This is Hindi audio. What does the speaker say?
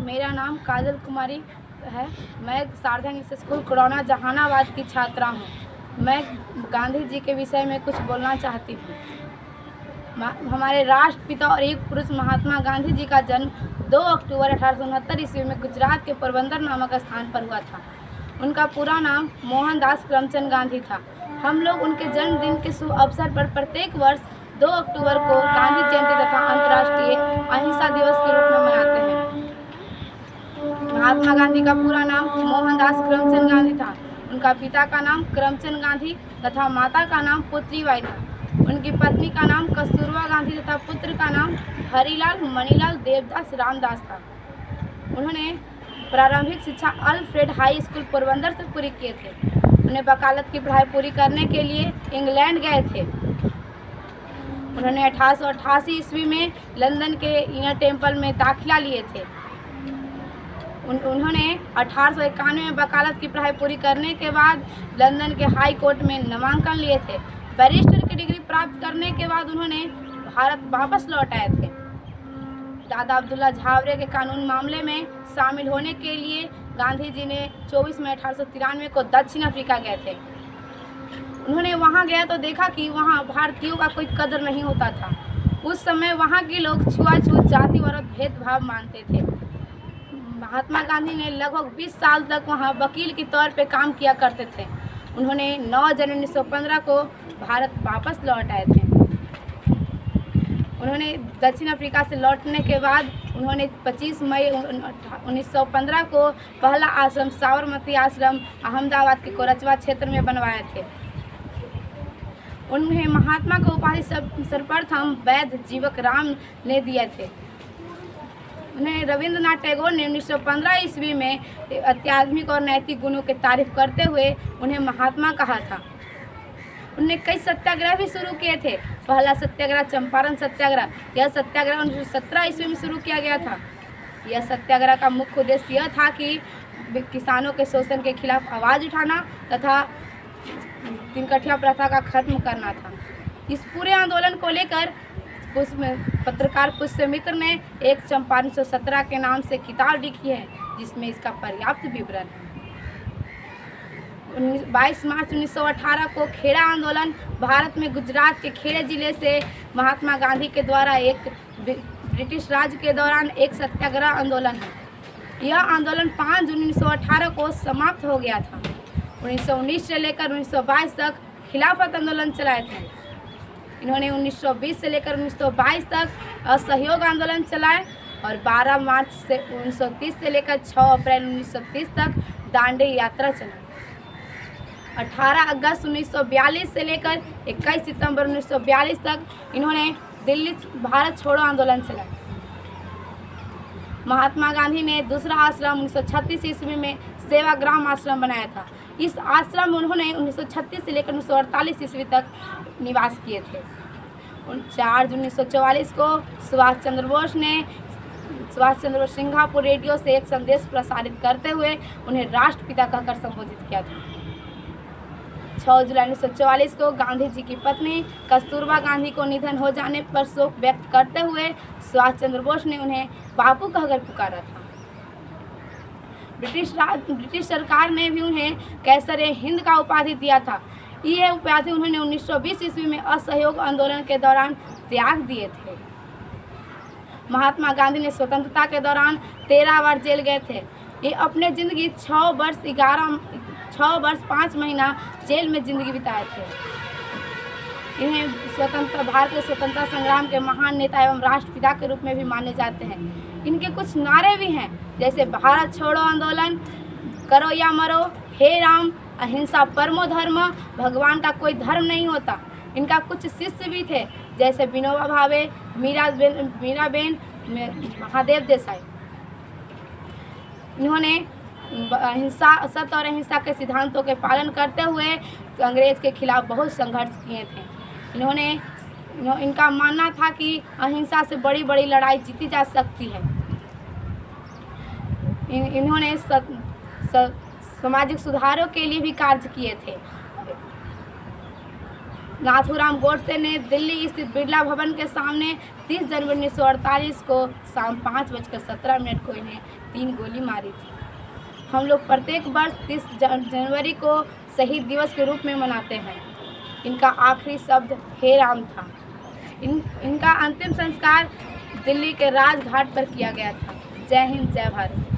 मेरा नाम काजल कुमारी है। मैं शारदा इंग्लिश स्कूल कोरोना जहानाबाद की छात्रा हूँ। मैं गांधी जी के विषय में कुछ बोलना चाहती हूँ। हमारे राष्ट्रपिता और युग पुरुष महात्मा गांधी जी का जन्म 2 अक्टूबर 1869 ईस्वी में गुजरात के पोरबंदर नामक स्थान पर हुआ था। उनका पूरा नाम मोहनदास करमचंद गांधी था। हम लोग उनके जन्मदिन के शुभ अवसर पर प्रत्येक वर्ष 2 अक्टूबर को गांधी जयंती तथा अंतर्राष्ट्रीय अहिंसा दिवस के रूप में मनाते हैं। महात्मा गांधी का पूरा नाम मोहनदास करमचंद गांधी था। उनका पिता का नाम करमचंद गांधी तथा माता का नाम पुतलीबाई था। उनकी पत्नी का नाम कस्तूरबा गांधी तथा पुत्र का नाम हरिलाल मणिलाल देवदास रामदास था। उन्होंने प्रारंभिक शिक्षा अल्फ्रेड हाई स्कूल पोरबंदर से पूरी किए थे। उन्हें वकालत की पढ़ाई पूरी करने के लिए इंग्लैंड गए थे। उन्होंने 1888 ईस्वी में लंदन के इनर टेम्पल में दाखिला लिए थे। उन्होंने 1891 में वकालत की पढ़ाई पूरी करने के बाद लंदन के हाई कोर्ट में नामांकन लिए थे। बैरिस्टर की डिग्री प्राप्त करने के बाद उन्होंने भारत वापस लौट आए थे। दादा अब्दुल्ला झावरे के कानून मामले में शामिल होने के लिए गांधी जी ने 24 मई 1893 को दक्षिण अफ्रीका गए थे। उन्होंने वहां गया तो देखा कि वहां भारतीयों का कोई कदर नहीं होता था। उस समय वहां के लोग छुआछूत, जातिवाद, भेदभाव मानते थे। महात्मा गांधी ने लगभग 20 साल तक वहां वकील के तौर पे काम किया करते थे। उन्होंने 9 जनवरी 1915 को भारत वापस लौट आए थे। उन्होंने दक्षिण अफ्रीका से लौटने के बाद उन्होंने 25 मई 1915 को पहला आश्रम साबरमती आश्रम अहमदाबाद के कोरचवा क्षेत्र में बनवाए थे। उन्हें महात्मा को उपाधि सर्वप्रथम वैद्य जीवक राम ने दिए थे। उन्हें रविंद्रनाथ टैगोर ने 1915 ईस्वी में आध्यात्मिक और नैतिक गुणों की तारीफ करते हुए उन्हें महात्मा कहा था। उन्होंने कई सत्याग्रह भी शुरू किए थे। पहला सत्याग्रह चंपारण सत्याग्रह। यह सत्याग्रह 1917 ईस्वी में शुरू किया गया था। यह सत्याग्रह का मुख्य उद्देश्य यह था कि किसानों के शोषण के खिलाफ आवाज़ उठाना तथा तिनकठिया प्रथा का खत्म करना था। इस पूरे आंदोलन को लेकर पत्रकार पुष्यमित्र ने एक चंपारण 1917 के नाम से किताब लिखी है, जिसमें इसका पर्याप्त विवरण है। 22 मार्च 1918 को खेड़ा आंदोलन भारत में गुजरात के खेड़े जिले से महात्मा गांधी के द्वारा एक ब्रिटिश राज के दौरान एक सत्याग्रह आंदोलन है। यह आंदोलन 5 जून 1918 को समाप्त हो गया था। 1919 से लेकर 1922 तक खिलाफत आंदोलन चलाए थे। इन्होंने 1920 से लेकर 1922 तक असहयोग आंदोलन चलाए और 12 मार्च से 1930 से लेकर 6 अप्रैल 1930 तक दांडी यात्रा चलाई। 18 अगस्त 1942 से लेकर 21 सितंबर 1942 तक इन्होंने दिल्ली भारत छोड़ो आंदोलन चलाया। महात्मा गांधी ने दूसरा आश्रम 1936 ईस्वी में सेवाग्राम आश्रम बनाया था। इस आश्रम में उन्होंने 1936 से लेकर 1948 ईस्वी तक निवास किए थे। 4 जून 1944 को सुभाष चंद्र बोस सिंगापुर रेडियो से एक संदेश प्रसारित करते हुए उन्हें राष्ट्रपिता कहकर संबोधित किया था। 6 जुलाई 1944 को गांधी जी की पत्नी कस्तूरबा गांधी को निधन हो जाने पर शोक व्यक्त करते हुए सुभाष चंद्र बोस ने उन्हें बापू कहकर पुकारा था। ब्रिटिश सरकार ने भी उन्हें कैसरे हिंद का उपाधि दिया था। यह उपाधि उन्होंने 1920 ईस्वी में असहयोग आंदोलन के दौरान त्याग दिए थे। महात्मा गांधी ने स्वतंत्रता के दौरान 13 बार जेल गए थे। ये अपने जिंदगी 6 वर्ष 5 महीना जेल में जिंदगी बिताए थे। इन्हें भारत के स्वतंत्रता संग्राम के महान नेता एवं राष्ट्रपिता के रूप में भी माने जाते हैं। इनके कुछ नारे भी हैं, जैसे भारत छोड़ो आंदोलन, करो या मरो, हे राम, अहिंसा परमो धर्म, भगवान का कोई धर्म नहीं होता। इनका कुछ शिष्य भी थे, जैसे विनोबा भावे, मीराबेन, महादेव देसाई। इन्होंने सत्य और अहिंसा के सिद्धांतों के पालन करते हुए अंग्रेज के खिलाफ बहुत संघर्ष किए थे। इनका मानना था कि अहिंसा से बड़ी बड़ी लड़ाई जीती जा सकती है। इन्होंने सामाजिक सुधारों के लिए भी कार्य किए थे। नाथूराम गोडसे ने दिल्ली स्थित बिरला भवन के सामने 30 जनवरी 1948 को शाम 5:17 को इन्हें 3 गोली मारी थी। हम लोग प्रत्येक वर्ष 30 जनवरी को शहीद दिवस के रूप में मनाते हैं। इनका आखिरी शब्द हे राम था। इनका अंतिम संस्कार दिल्ली के राजघाट पर किया गया था। जय हिंद, जय भारत।